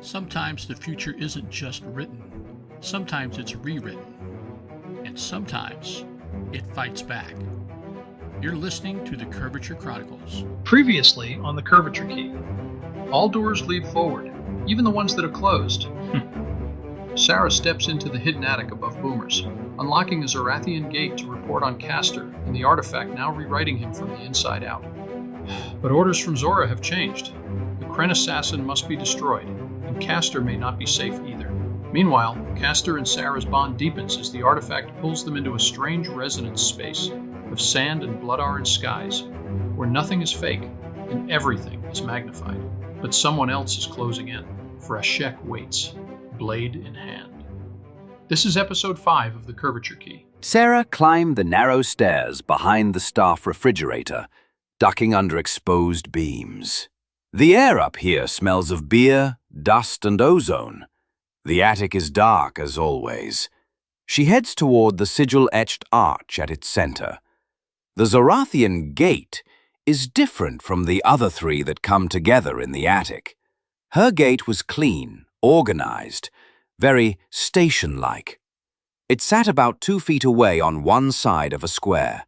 Sometimes the future isn't just written, sometimes it's rewritten, and sometimes it fights back. You're listening to the Curvature Chronicles. Previously on the Curvature Key. All doors lead forward, even the ones that are closed. Sara steps into the hidden attic above Boomer's, unlocking a Zorathian gate to report on Castor and the artifact now rewriting him from the inside out. But orders from Zora have changed. The Krenn assassin must be destroyed, and Castor may not be safe either. Meanwhile, Castor and Sara's bond deepens as the artifact pulls them into a strange resonance space of sand and blood-orange skies, where nothing is fake and everything is magnified. But someone else is closing in. Vra'shek waits, blade in hand. This is episode 5 of the Curvature Key. Sara climbed the narrow stairs behind the staff refrigerator, ducking under exposed beams. The air up here smells of beer, dust, and ozone. The attic is dark as always. She heads toward the sigil-etched arch at its center. The Zorathian gate is different from the other three that come together in the attic. Her gate was clean, organized, very station-like. It sat about 2 feet away on one side of a square.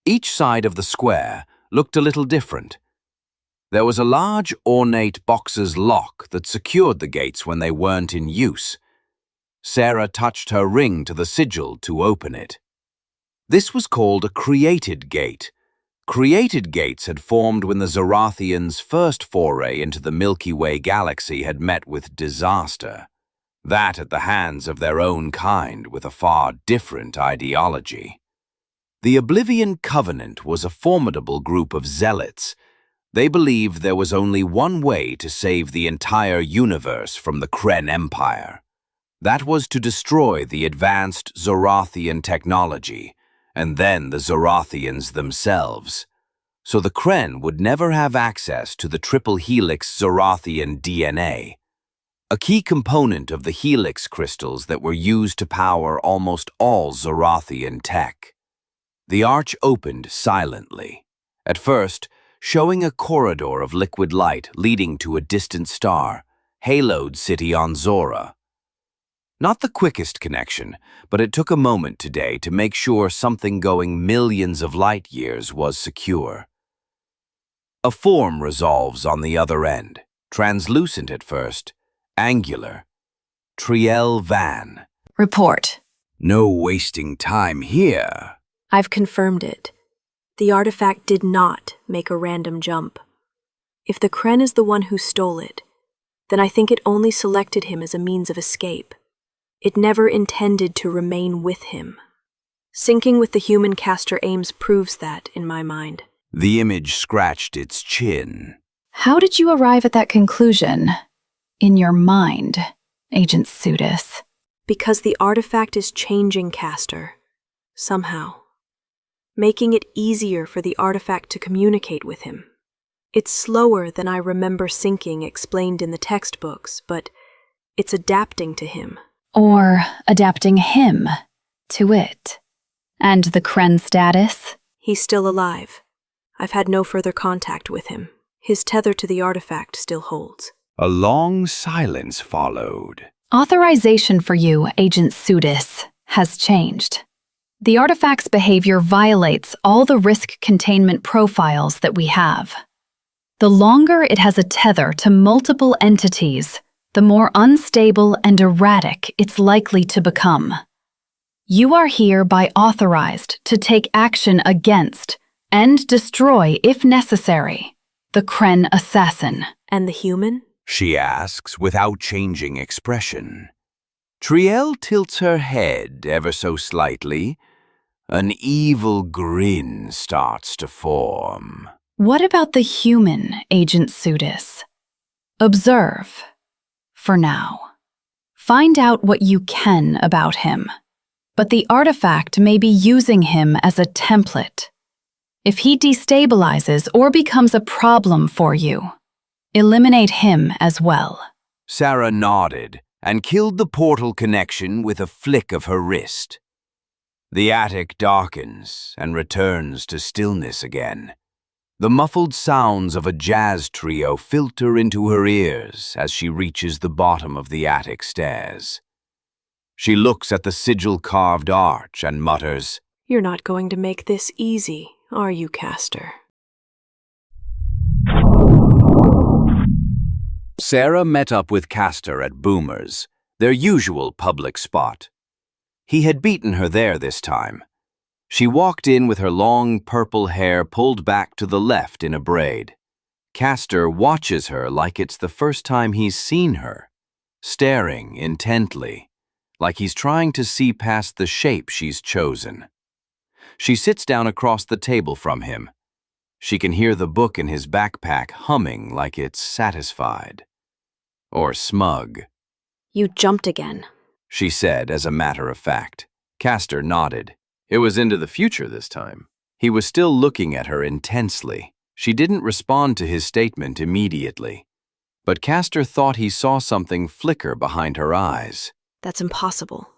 Each side of the square looked a little different. There was a large, ornate boxer's lock that secured the gates when they weren't in use. Sara touched her ring to the sigil to open it. This was called a created gate. Created gates had formed when the Zorathians' first foray into the Milky Way galaxy had met with disaster. That at the hands of their own kind with a far different ideology. The Oblivion Covenant was a formidable group of zealots. They believed there was only one way to save the entire universe from the Krenn Empire. That was to destroy the advanced Zorathian technology, and then the Zorathians themselves. So the Krenn would never have access to the triple helix Zorathian DNA, a key component of the helix crystals that were used to power almost all Zorathian tech. The arch opened silently, at first showing a corridor of liquid light leading to a distant star, haloed city on Zora. Not the quickest connection, but it took a moment today to make sure something going millions of light years was secure. A form resolves on the other end, translucent at first, angular. Triel Van. Report. No wasting time here. I've confirmed it. The artifact did not make a random jump. If the Krenn is the one who stole it, then I think it only selected him as a means of escape. It never intended to remain with him. Syncing with the human Castor Ames proves that, in my mind. The image scratched its chin. How did you arrive at that conclusion? In your mind, Agent Sudis. Because the artifact is changing Castor. Somehow. Making it easier for the artifact to communicate with him. It's slower than I remember syncing explained in the textbooks, but it's adapting to him. Or adapting him to it. And the Krenn status? He's still alive. I've had no further contact with him. His tether to the artifact still holds. A long silence followed. Authorization for you, Agent Sudis, has changed. The artifact's behavior violates all the risk containment profiles that we have. The longer it has a tether to multiple entities, the more unstable and erratic it's likely to become. You are hereby authorized to take action against and destroy, if necessary, the Krenn assassin. And the human? She asks without changing expression. Triel tilts her head ever so slightly. An evil grin starts to form. What about the human, Agent Sudis? Observe. For now. Find out what you can about him. But the artifact may be using him as a template. If he destabilizes or becomes a problem for you, eliminate him as well. Sara nodded and killed the portal connection with a flick of her wrist. The attic darkens and returns to stillness again. The muffled sounds of a jazz trio filter into her ears as she reaches the bottom of the attic stairs. She looks at the sigil-carved arch and mutters, "You're not going to make this easy, are you, Castor?" Sara met up with Castor at Boomer's, their usual public spot. He had beaten her there this time. She walked in with her long purple hair pulled back to the left in a braid. Castor watches her like it's the first time he's seen her, staring intently, like he's trying to see past the shape she's chosen. She sits down across the table from him. She can hear the book in his backpack humming like it's satisfied. Or smug. "You jumped again." She said as a matter of fact. Castor nodded. It was into the future this time. He was still looking at her intensely. She didn't respond to his statement immediately. But Castor thought he saw something flicker behind her eyes. "That's impossible.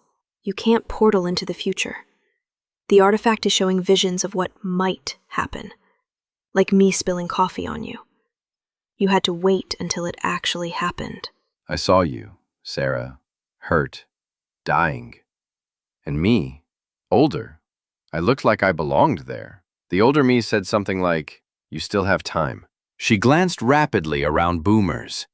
You can't portal into the future. The artifact is showing visions of what might happen, like me spilling coffee on you. You had to wait until it actually happened." I saw you, Sara, hurt, dying. And me, older. I looked like I belonged there. The older me said something like, "You still have time." She glanced rapidly around Boomer's.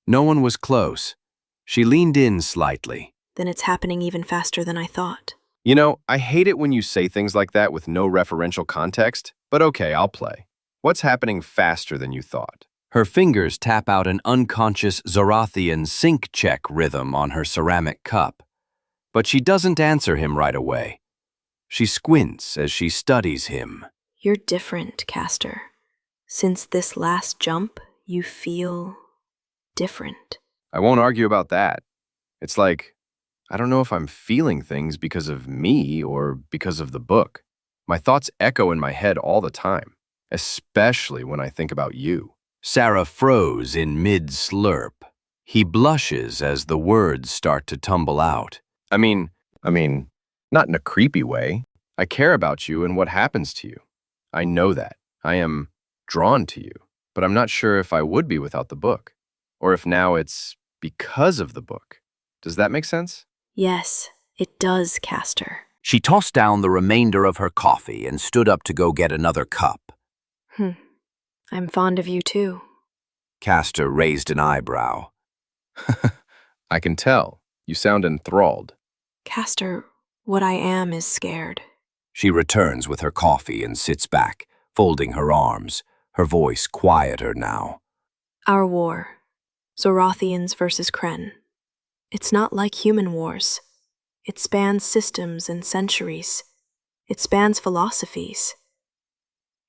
No one was close. She leaned in slightly. "Then it's happening even faster than I thought." You know, I hate it when you say things like that with no referential context, but okay, I'll play. What's happening faster than you thought? Her fingers tap out an unconscious Zorathian sync check rhythm on her ceramic cup. But she doesn't answer him right away. She squints as she studies him. "You're different, Castor. Since this last jump, you feel different." I won't argue about that. It's like, I don't know if I'm feeling things because of me or because of the book. My thoughts echo in my head all the time, especially when I think about you. Sara froze in mid-slurp. He blushes as the words start to tumble out. I mean, not in a creepy way. I care about you and what happens to you. I know that. I am drawn to you, but I'm not sure if I would be without the book, or if now it's because of the book. Does that make sense? "Yes, it does, Castor." She tossed down the remainder of her coffee and stood up to go get another cup. I'm fond of you too." Castor raised an eyebrow. I can tell. You sound enthralled. "Castor, what I am is scared." She returns with her coffee and sits back, folding her arms, her voice quieter now. "Our war, Zorathians versus Krenn. It's not like human wars. It spans systems and centuries. It spans philosophies.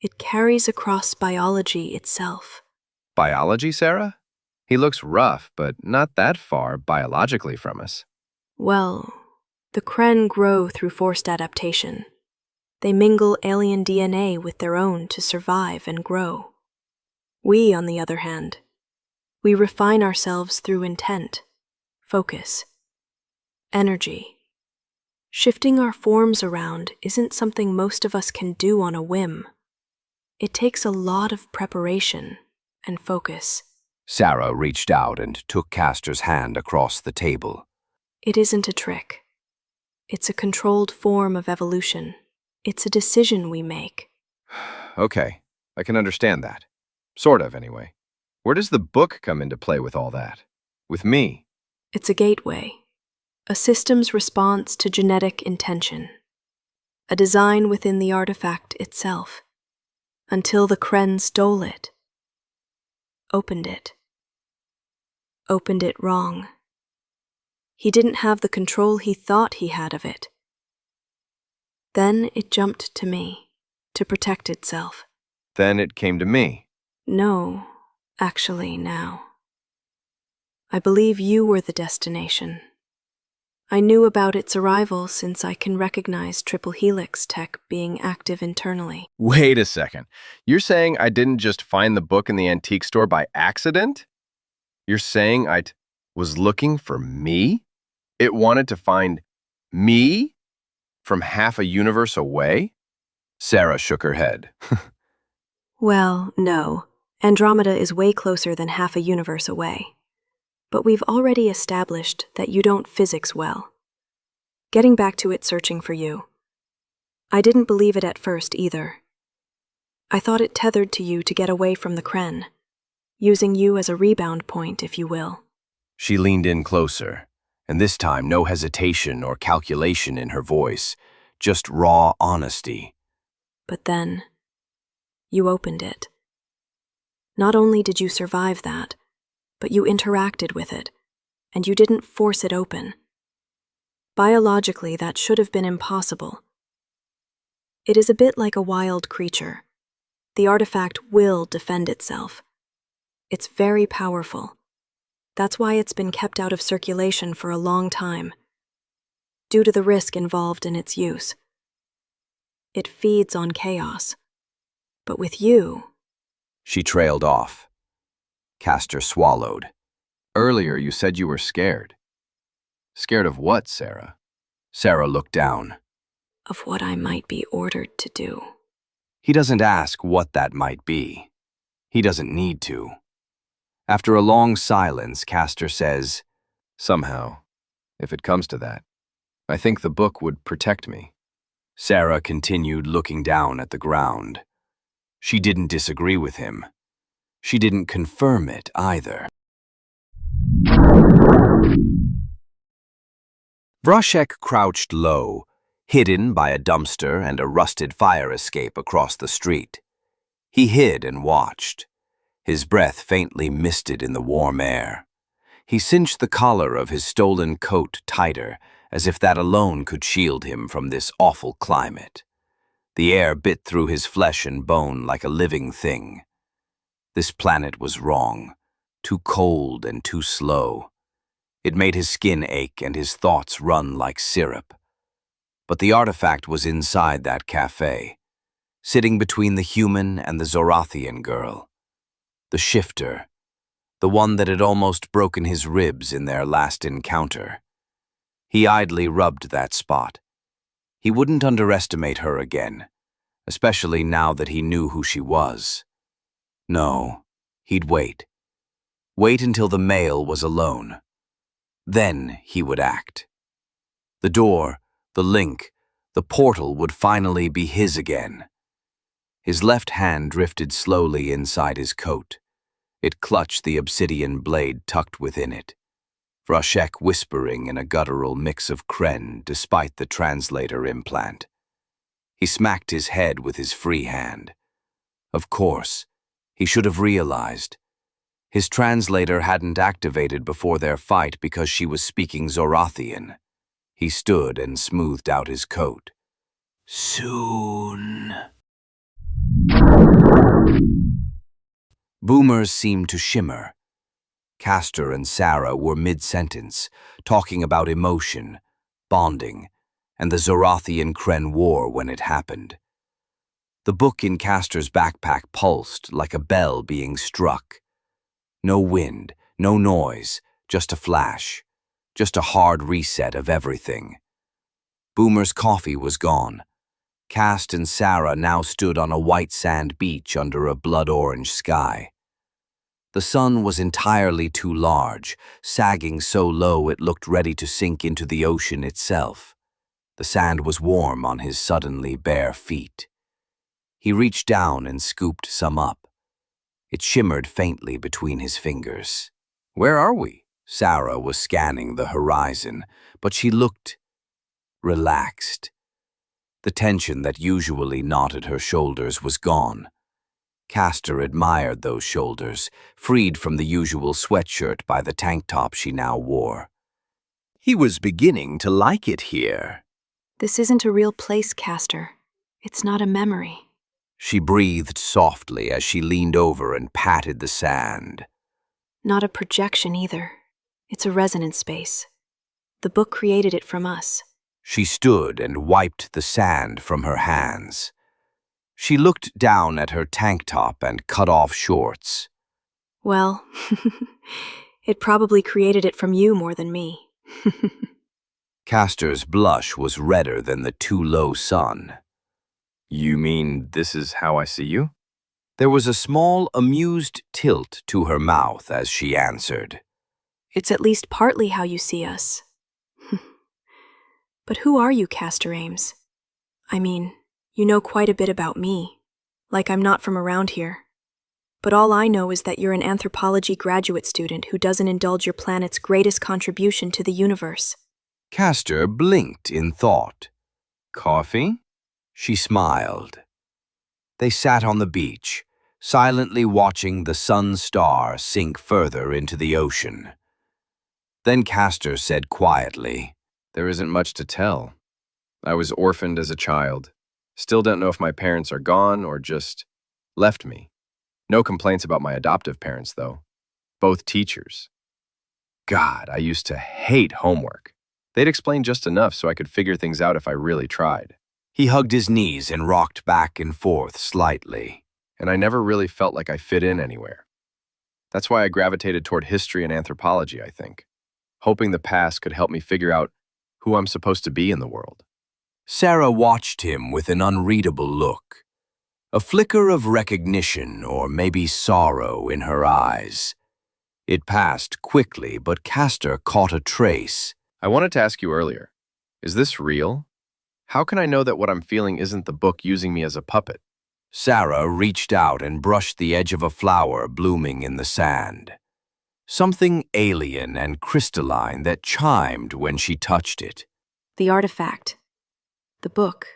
It carries across biology itself." Biology, Sara? He looks rough, but not that far biologically from us. "Well, the Krenn grow through forced adaptation. They mingle alien DNA with their own to survive and grow. We, on the other hand, we refine ourselves through intent, focus, energy. Shifting our forms around isn't something most of us can do on a whim. It takes a lot of preparation and focus." Sara reached out and took Castor's hand across the table. "It isn't a trick. It's a controlled form of evolution. It's a decision we make." Okay, I can understand that. Sort of, anyway. Where does the book come into play with all that? With me? It's a gateway, a system's response to genetic intention, a design within the artifact itself, until the Krenn stole it, opened it wrong. He didn't have the control he thought he had of it. Then it jumped to me, to protect itself. Then it came to me. No, actually, now. I believe you were the destination. I knew about its arrival since I can recognize triple helix tech being active internally. Wait a second. You're saying I didn't just find the book in the antique store by accident? You're saying I was looking for me? It wanted to find me from half a universe away? Sara shook her head. Well, no. Andromeda is way closer than half a universe away. But we've already established that you don't physics well. Getting back to it searching for you. I didn't believe it at first either. I thought it tethered to you to get away from the Krenn, using you as a rebound point, if you will. She leaned in closer, and this time no hesitation or calculation in her voice, just raw honesty. But then, you opened it. Not only did you survive that, but you interacted with it, and you didn't force it open. Biologically, that should have been impossible. It is a bit like a wild creature. The artifact will defend itself. It's very powerful. That's why it's been kept out of circulation for a long time, due to the risk involved in its use. It feeds on chaos. But with you... She trailed off. Castor swallowed. Earlier you said you were scared. Scared of what, Sara? Sara looked down. Of what I might be ordered to do. He doesn't ask what that might be. He doesn't need to. After a long silence, Castor says, Somehow, if it comes to that, I think the book would protect me. Sara continued looking down at the ground. She didn't disagree with him. She didn't confirm it either. Vra'shek crouched low, hidden by a dumpster and a rusted fire escape across the street. He hid and watched. His breath faintly misted in the warm air. He cinched the collar of his stolen coat tighter, as if that alone could shield him from this awful climate. The air bit through his flesh and bone like a living thing. This planet was wrong, too cold and too slow. It made his skin ache and his thoughts run like syrup. But the artifact was inside that cafe, sitting between the human and the Zorathian girl. The shifter, the one that had almost broken his ribs in their last encounter. He idly rubbed that spot. He wouldn't underestimate her again, especially now that he knew who she was. No, he'd wait. Wait until the male was alone. Then he would act. The door, the link, the portal would finally be his again. His left hand drifted slowly inside his coat. It clutched the obsidian blade tucked within it. Vra'shek whispering in a guttural mix of Krenn despite the translator implant. He smacked his head with his free hand. Of course, he should have realized. His translator hadn't activated before their fight because she was speaking Zorathian. He stood and smoothed out his coat. Soon. Boomers seemed to shimmer. Castor and Sara were mid-sentence, talking about emotion, bonding, and the Zorathian Krenn War when it happened. The book in Castor's backpack pulsed like a bell being struck. No wind, no noise, just a flash. Just a hard reset of everything. Boomer's coffee was gone. Cast and Sara now stood on a white sand beach under a blood-orange sky. The sun was entirely too large, sagging so low it looked ready to sink into the ocean itself. The sand was warm on his suddenly bare feet. He reached down and scooped some up. It shimmered faintly between his fingers. Where are we? Sara was scanning the horizon, but she looked relaxed. The tension that usually knotted her shoulders was gone. Castor admired those shoulders, freed from the usual sweatshirt by the tank top she now wore. He was beginning to like it here. This isn't a real place, Castor. It's not a memory. She breathed softly as she leaned over and patted the sand. Not a projection either. It's a resonance space. The book created it from us. She stood and wiped the sand from her hands. She looked down at her tank top and cut-off shorts. Well, it probably created it from you more than me. Castor's blush was redder than the too low sun. You mean this is how I see you? There was a small, amused tilt to her mouth as she answered. It's at least partly how you see us. But who are you, Castor Ames? I mean, you know quite a bit about me, like I'm not from around here. But all I know is that you're an anthropology graduate student who doesn't indulge your planet's greatest contribution to the universe. Castor blinked in thought. Coffee? She smiled. They sat on the beach, silently watching the sun star sink further into the ocean. Then Castor said quietly, There isn't much to tell. I was orphaned as a child. Still don't know if my parents are gone or just left me. No complaints about my adoptive parents, though. Both teachers. God, I used to hate homework. They'd explain just enough so I could figure things out if I really tried. He hugged his knees and rocked back and forth slightly. And I never really felt like I fit in anywhere. That's why I gravitated toward history and anthropology, I think, hoping the past could help me figure out who I'm supposed to be in the world. Sara watched him with an unreadable look, a flicker of recognition or maybe sorrow in her eyes. It passed quickly, but Castor caught a trace. I wanted to ask you earlier, is this real? How can I know that what I'm feeling isn't the book using me as a puppet? Sara reached out and brushed the edge of a flower blooming in the sand. Something alien and crystalline that chimed when she touched it. The artifact, the book,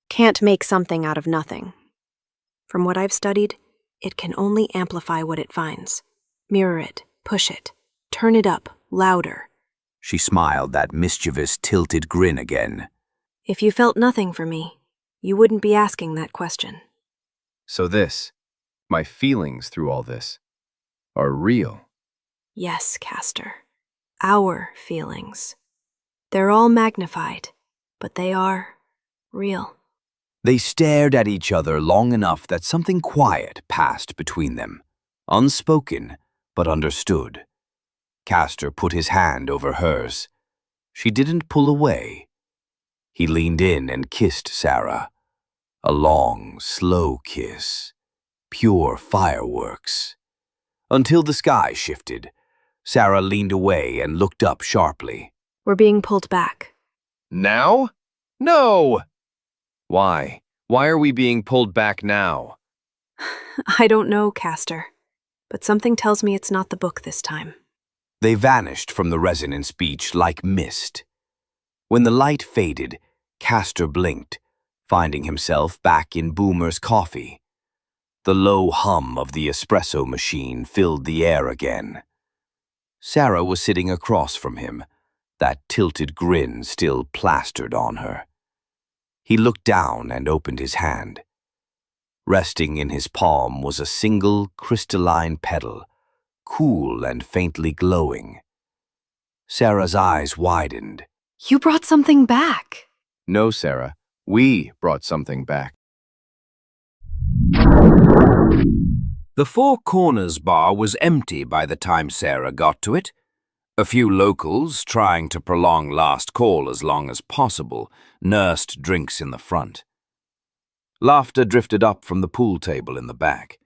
can't make something out of nothing. From what I've studied, it can only amplify what it finds. Mirror it, push it, turn it up, louder. She smiled that mischievous, tilted grin again. If you felt nothing for me, you wouldn't be asking that question. So my feelings through all this, are real. Yes, Castor. Our feelings. They're all magnified, but they are real. They stared at each other long enough that something quiet passed between them. Unspoken, but understood. Castor put his hand over hers. She didn't pull away. He leaned in and kissed Sara. A long, slow kiss. Pure fireworks. Until the sky shifted. Sara leaned away and looked up sharply. We're being pulled back. Now? No! Why? Why are we being pulled back now? I don't know, Castor, but something tells me it's not the book this time. They vanished from the resonance beach like mist. When the light faded, Castor blinked, finding himself back in Boomer's coffee. The low hum of the espresso machine filled the air again. Sara was sitting across from him, that tilted grin still plastered on her. He looked down and opened his hand. Resting in his palm was a single crystalline petal, cool and faintly glowing. Sara's eyes widened. You brought something back. No, Sara. We brought something back. The Four Corners bar was empty by the time Sara got to it. A few locals, trying to prolong last call as long as possible, nursed drinks in the front. Laughter drifted up from the pool table in the back.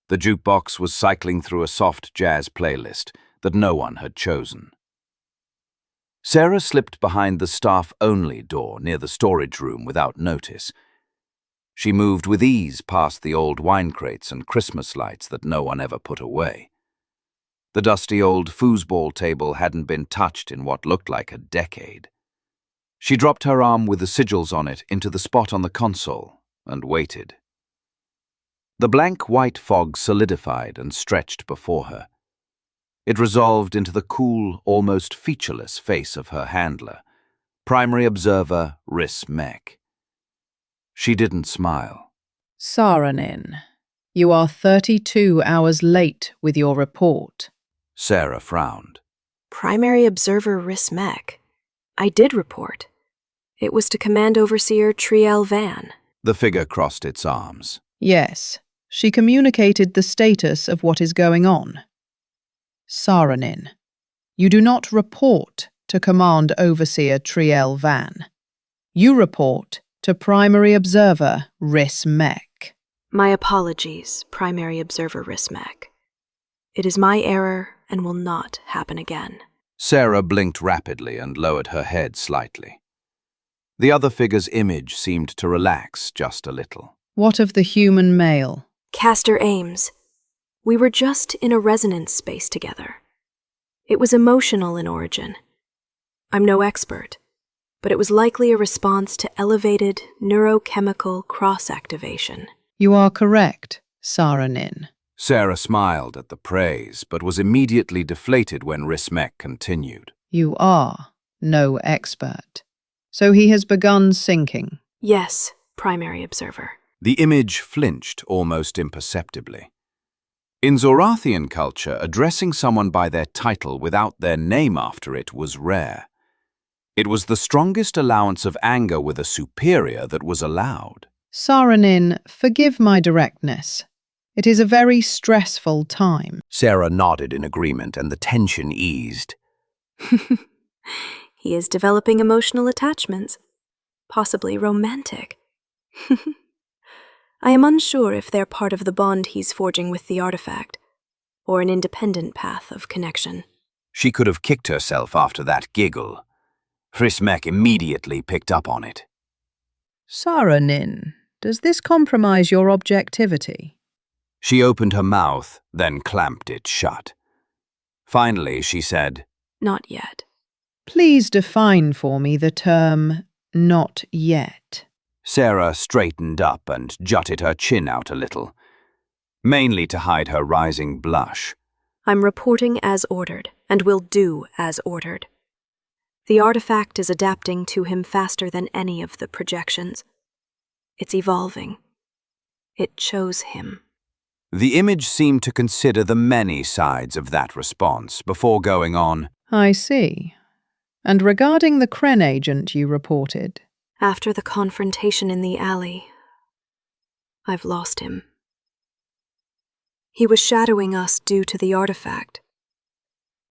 The jukebox was cycling through a soft jazz playlist that no one had chosen. Sara slipped behind the staff-only door near the storage room without notice. She moved with ease past the old wine crates and Christmas lights that no one ever put away. The dusty old foosball table hadn't been touched in what looked like a decade. She dropped her arm with the sigils on it into the spot on the console and waited. The blank white fog solidified and stretched before her. It resolved into the cool, almost featureless face of her handler, primary observer Vra'shek. She didn't smile. Saranin, you are 32 hours late with your report. Sara frowned. Primary Observer Vra'shek. I did report. It was to Command Overseer Triel Van. The figure crossed its arms. Yes, she communicated the status of what is going on. Saranin, you do not report to Command Overseer Triel Van. You report to Primary Observer Vra'shek. My apologies, Primary Observer Vra'shek. It is my error and will not happen again. Sara blinked rapidly and lowered her head slightly. The other figure's image seemed to relax just a little. What of the human male? Castor Ames. We were just in a resonance space together. It was emotional in origin. I'm no expert, but it was likely a response to elevated neurochemical cross-activation. You are correct, Sara Nin. Sara smiled at the praise, but was immediately deflated when Vra'shek continued. You are no expert. So he has begun sinking. Yes, Primary Observer. The image flinched almost imperceptibly. In Zorathian culture, addressing someone by their title without their name after it was rare. It was the strongest allowance of anger with a superior that was allowed. Sara Nin, forgive my directness. It is a very stressful time. Sara nodded in agreement and the tension eased. He is developing emotional attachments, possibly romantic. I am unsure if they're part of the bond he's forging with the artifact, or an independent path of connection. She could have kicked herself after that giggle. Vra'shek immediately picked up on it. Sara Nin, does this compromise your objectivity? She opened her mouth, then clamped it shut. Finally, she said, Not yet. Please define for me the term, not yet. Sara straightened up and jutted her chin out a little, mainly to hide her rising blush. I'm reporting as ordered, and will do as ordered. The artifact is adapting to him faster than any of the projections. It's evolving. It chose him. The image seemed to consider the many sides of that response before going on. I see. And regarding the Krenn agent you reported? After the confrontation in the alley, I've lost him. He was shadowing us due to the artifact,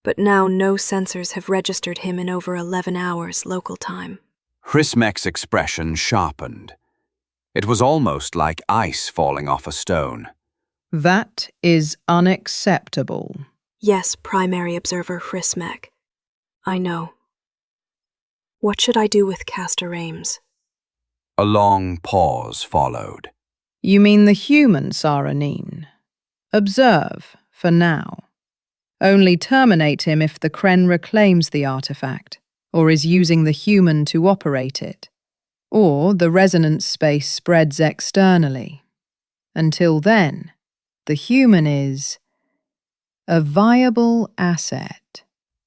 but now no sensors have registered him in over 11 hours local time. Vra'shek's expression sharpened. It was almost like ice falling off a stone. That is unacceptable. Yes, Primary Observer Vra'shek. I know. What should I do with Castor Ames? A long pause followed. You mean the human Sara Nin? Observe, for now. Only terminate him if the Krenn reclaims the artifact, or is using the human to operate it, or the resonance space spreads externally. Until then, the human is a viable asset.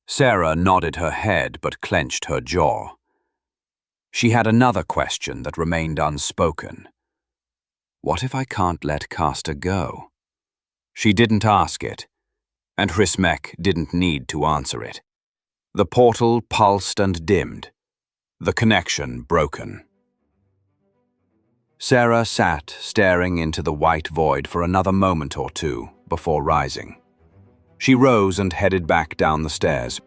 Sara nodded her head but clenched her jaw. She had another question that remained unspoken. What if I can't let Castor go? She didn't ask it, and Vra'shek didn't need to answer it. The portal pulsed and dimmed, the connection broken. Sara sat staring into the white void for another moment or two before rising. She rose and headed back down the stairs.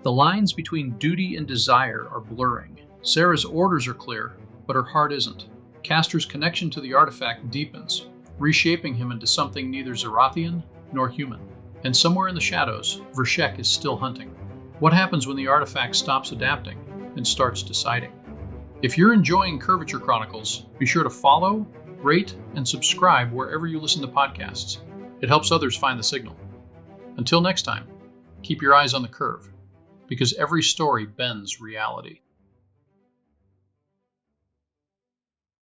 The lines between duty and desire are blurring. Sara's orders are clear, but her heart isn't. Castor's connection to the artifact deepens, reshaping him into something neither Zorathian nor human. And somewhere in the shadows, Vra'shek is still hunting. What happens when the artifact stops adapting and starts deciding? If you're enjoying Curvature Chronicles, be sure to follow, rate, and subscribe wherever you listen to podcasts. It helps others find the signal. Until next time, keep your eyes on the curve, because every story bends reality.